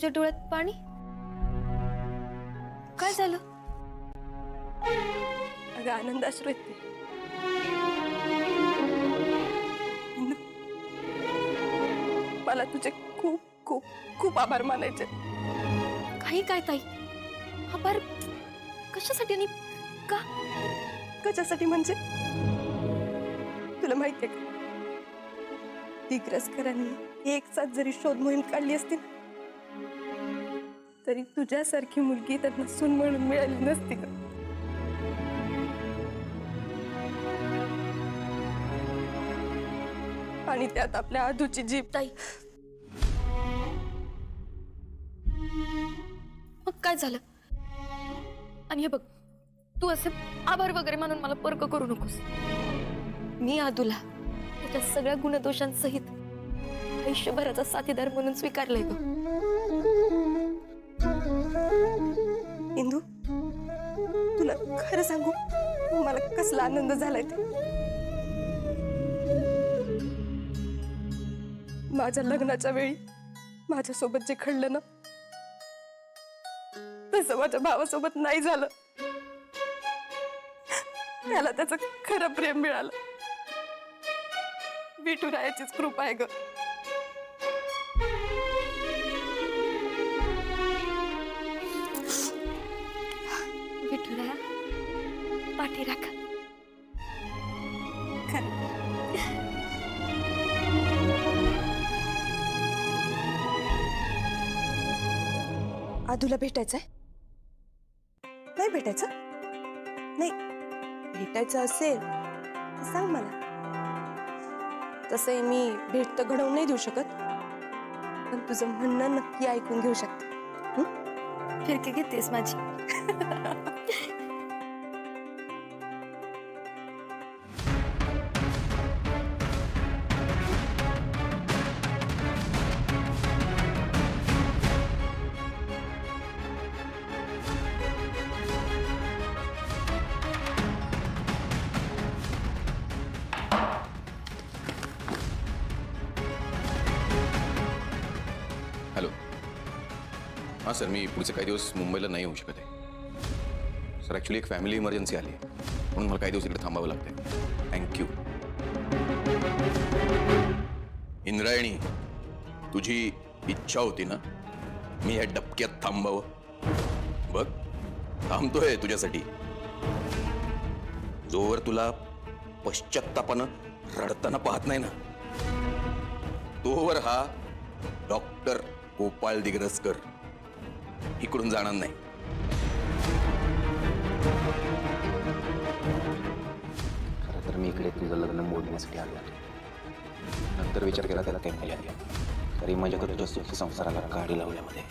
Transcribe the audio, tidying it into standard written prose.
तुझ्या डोळ्यात पाणी? काय झालं? अगं आनंदाश्रू आहेत ते. मला तुझे खूप खूप खूप आभार मानायचे. काही काय ताई, आभार कशासाठी आणि का? कशासाठी म्हणजे तुला माहितीये का, दिग्रसकरांनी एक साथ जरी शोध मोहीम काढली असती ना, तरी तुझ्यासारखी मुलगी त्यांना सून म्हणून मिळाली नसती का? आणि त्यात आपल्या आधूची जीभ. ताई, मग काय झालं? आणि हे बघ, तू असे आभार वगैरे म्हणून मला पर्क करू नकोस. मी आदूला त्याच्या सगळ्या गुणदोषांसहित आयुष्यभराचा साथीदार म्हणून स्वीकारलंय ग. इंदू, तुला खरं सांगू, मला कसला आनंद झालाय ते. माझ्या लग्नाच्या वेळी माझ्यासोबत जे घडलं ना, तसं माझ्या भावासोबत नाही झालं. त्याला त्याचं खरं प्रेम मिळालं. विठुरायाचीच कृपा आहे ग. विठुराया, पाठी राख. आधूला भेटायचंय? नाही भेटायचं? नाही, भेटायचं असेल तर सांग मला. तसंही मी भेट तर घडवून नाही देऊ शकत, पण तुझं म्हणणं नक्की ऐकून घेऊ शकते. फिरकी घेतेस माझी. हॅलो. हां सर, मी पुढचे काही दिवस मुंबईला नाही येऊ शकत आहे सर. ॲक्च्युली एक फॅमिली इमर्जन्सी आली आहे, म्हणून मला काही दिवस इकडे थांबावं लागतंय. थँक्यू. इंद्रायणी, तुझी इच्छा होती ना मी या डबक्यात थांबावं? बघ, थांबतोय तुझ्यासाठी. जोवर तुला पश्चात्तापानं रडताना पाहत नाही ना, तोवर हा डॉक्टर गोपाळ दिग्रसकर इकडून जाणार नाही. खरं तर मी इकडे तुझं लग्न मोडण्यासाठी आलो. नंतर विचार केला त्याला काही मजा आली, तरी माझ्या तुझ्या सुखी संसाराला काढी लावण्यामध्ये.